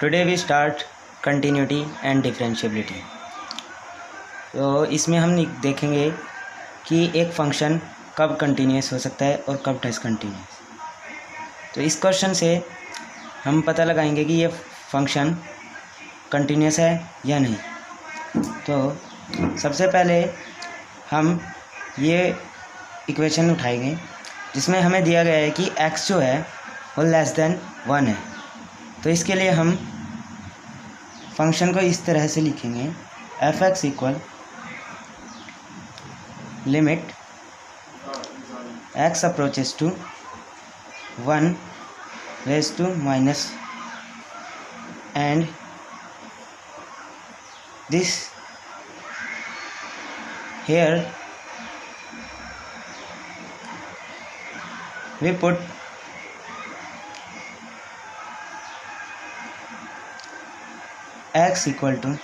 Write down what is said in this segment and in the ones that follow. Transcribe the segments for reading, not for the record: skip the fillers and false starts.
Today we start continuity and differentiability. तो इसमें हम देखेंगे कि एक फंक्शन कब कंटिन्यूस हो सकता है और कब डिसकंटिन्यूस। तो इस क्वेश्चन से हम पता लगाएंगे कि ये फंक्शन कंटिन्यूस है या नहीं। तो सबसे पहले हम ये इक्वेशन उठाएंगे जिसमें हमें दिया गया है कि x जो है वो लेस देन 1 है। तो इसके लिए हम फंक्शन को इस तरह से लिखेंगे f(x) equal limit x approaches to 1 raise to minus and this here we put x equal to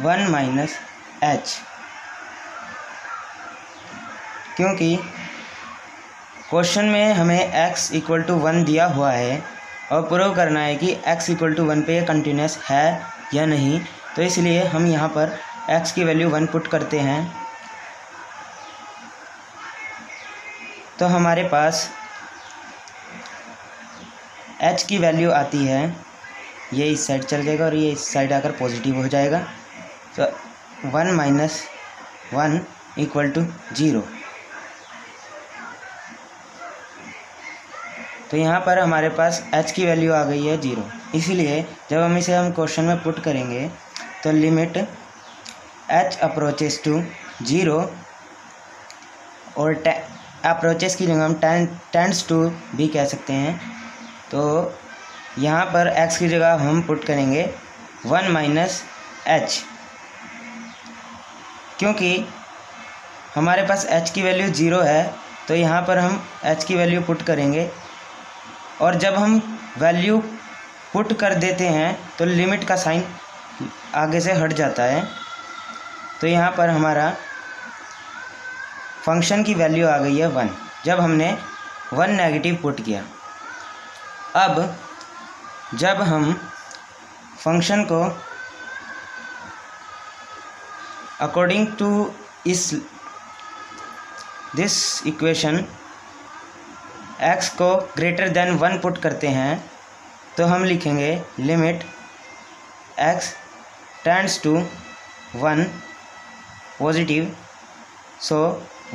1 minus h, क्योंकि क्वेश्चन में हमें x इक्वल टू 1 दिया हुआ है और प्रूव करना है कि x इक्वल टू 1 पे ये कंटिन्यूस है या नहीं। तो इसलिए हम यहाँ पर x की वैल्यू 1 पुट करते हैं। तो हमारे पास h की वैल्यू आती है, ये इस साइड चल जाएगा और ये इस साइड आकर पॉजिटिव हो जाएगा। तो 1 माइनस 1 इक्वल टू 0। तो यहाँ पर हमारे पास h की वैल्यू आ गई है 0। इसीलिए जब हम इसे क्वेश्चन में पुट करेंगे तो लिमिट h अप्रोचेस टू 0 और अप्रोचेस की जगह हम टेंड्स टू भी कह सकते हैं। तो यहाँ पर x की जगह हम पुट करेंगे 1 माइनस h, क्योंकि हमारे पास h की वैल्यू 0 है। तो यहाँ पर हम h की वैल्यू पुट करेंगे और जब हम वैल्यू पुट कर देते हैं तो लिमिट का साइन आगे से हट जाता है। तो यहाँ पर हमारा फंक्शन की वैल्यू आ गई है 1 जब हमने 1 नेगेटिव पुट किया। अब जब हम फंक्शन को according to this equation x को ग्रेटर देन 1 पुट करते हैं तो हम लिखेंगे limit x tends to 1 positive, so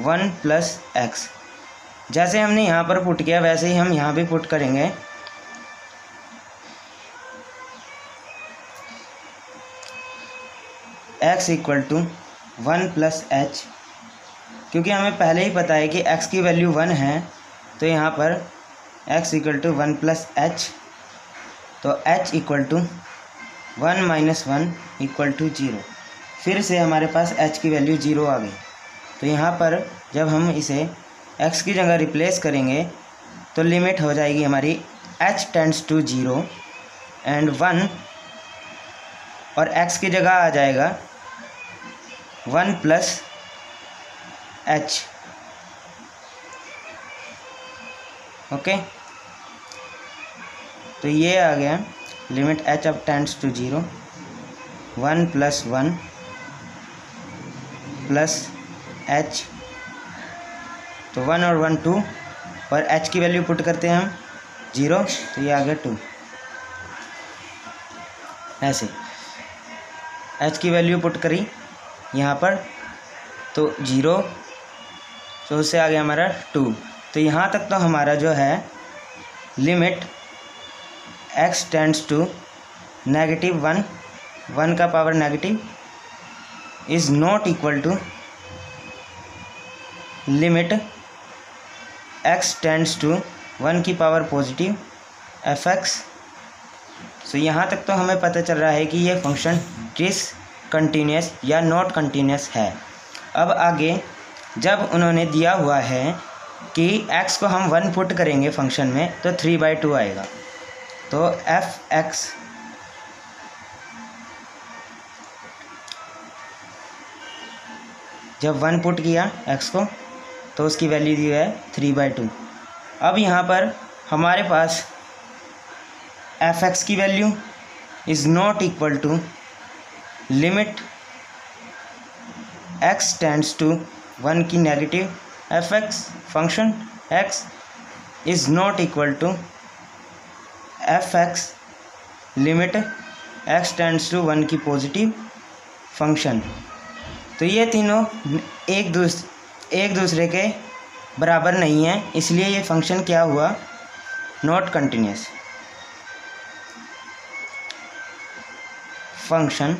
1 plus x। जैसे हमने यहाँ पर पुट किया वैसे ही हम यहाँ भी पुट करेंगे। x equal to 1 plus h, क्योंकि हमें पहले ही पता है कि x की वैल्यू 1 है। तो यहाँ पर x equal to 1 plus h, तो h equal to 1 minus 1 equal to 0। फिर से हमारे पास h की वैल्यू 0 आ गई। तो यहाँ पर जब हम इसे x की जगह रिप्लेस करेंगे तो लिमिट हो जाएगी हमारी h टेंड्स टू 0 एंड 1 और x की जगह आ जाएगा 1 प्लस h। ओके, तो ये आ गया लिमिट h अब tends to 0 1 plus 1 plus h। तो 1 और 1 2 और h की वैल्यू पुट करते हैं हम 0, तो ये आ गया 2। ऐसे h की वैल्यू पुट करी यहाँ पर तो 0, तो उससे आ गया हमारा 2। तो यहाँ तक तो हमारा जो है limit x tends to negative 1 का power negative is not equal to limit x tends to 1 की पावर पॉजिटिव f(x). सो यहाँ तक तो हमें पता चल रहा है कि ये फंक्शन डिसकंटिन्यूस या नॉट कंटिन्यूस है। अब आगे जब उन्होंने दिया हुआ है कि x को हम 1 पुट करेंगे फंक्शन में तो 3/2 आएगा। तो f(x) जब 1 पुट किया x को तो उसकी वैल्यू दी है 3/2। अब यहाँ पर हमारे पास एफ एक्स की value is not equal to limit x tends to 1 की negative f x function x is not equal to f x limit x tends to 1 की पॉजिटिव फंक्शन। तो ये तीनों एक दूसरे के बराबर नहीं है, इसलिए ये फंक्शन क्या हुआ, नॉट कंटिन्यूस। फंक्शन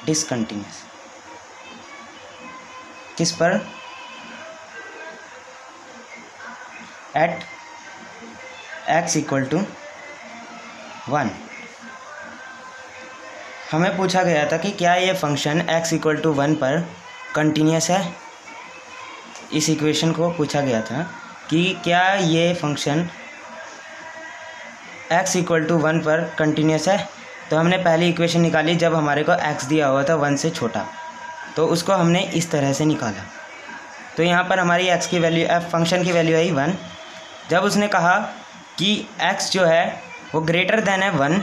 डिसकंटिन्यूस किस पर, एट एक्स इक्वल टू 1। हमें पूछा गया था कि क्या ये फंक्शन x इक्वल टू 1 पर कंटिन्यूस है। इस इक्वेशन को पूछा गया था कि क्या ये फंक्शन x इक्वल टू 1 पर कंटिन्यूस है। तो हमने पहली इक्वेशन निकाली जब हमारे को x दिया हुआ था 1 से छोटा, तो उसको हमने इस तरह से निकाला। तो यहाँ पर हमारी x की वैल्यू, फंक्शन की वैल्यू आई 1। जब उसने कहा कि x जो है वो ग्रेटर देन है 1,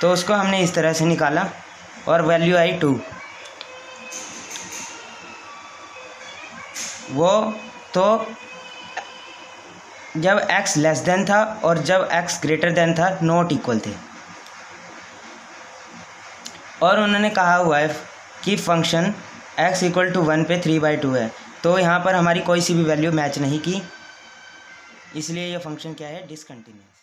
तो उसको हमने इस तरह से निकाला और वैल्यू आई 2। वो तो जब x लेस देन था और जब x ग्रेटर देन था नॉट इक्वल थे। और उन्होंने कहा हुआ है कि फंक्शन x इक्वल टू 1 पे 3/2 है। तो यहाँ पर हमारी कोई सी भी वैल्यू मैच नहीं की, इसलिए ये फंक्शन क्या है, डिसकंटिन्यूस।